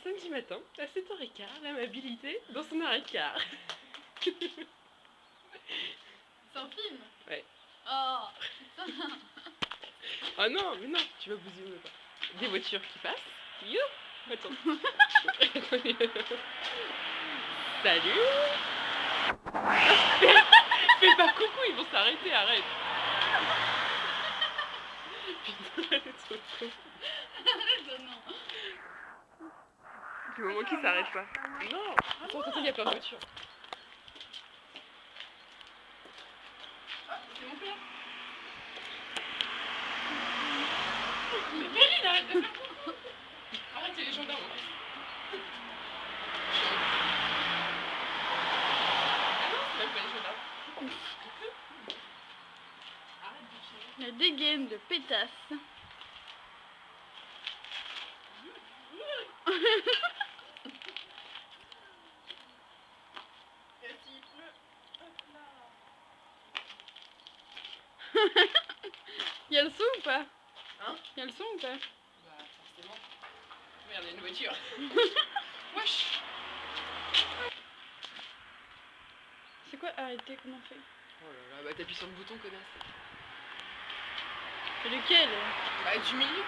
samedi matin, à 7h15, l'amabilité dans son arrêt-car. C'est un film? Ouais. Oh putain. Oh non, mais non, tu vas bousiller ou pas. Des voitures qui passent. You. Attends. Salut. Fais pas coucou, ils vont s'arrêter, arrête. Putain, elle est trop con. Arrête, non. Du moment qu'ils s'arrêtent pas. Non. Attends, il y a plein de voitures. Ah, c'est mon père. Mais Perrine, arrête de faire coucou. Arrête, il y a les gendarmes en plus. Ah non, c'est même pas les gendarmes. Arrête de chier. La dégaine de pétasse. Et s'il pleut, hop là. Y'a le son ou pas? Hein? Y'a le son ou pas? Bah forcément. Merde, il y a une voiture. Wesh. C'est quoi arrêter? Comment on fait? Oh là là, bah t'appuies sur le bouton, connasse. C'est lequel? Bah du milieu.